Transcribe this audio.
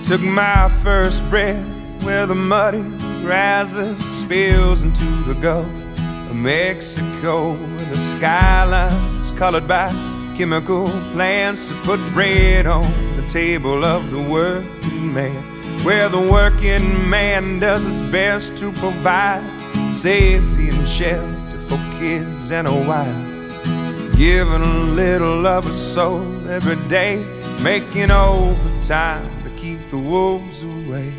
Took my first breath where the muddy rises, spills into the Gulf of Mexico, where the skyline's colored by chemical plants that put bread on the table of the working man, where the working man does his best to provide safety and shelter for kids and a wife, giving a little of his soul every day, making overtime to keep the wolves away.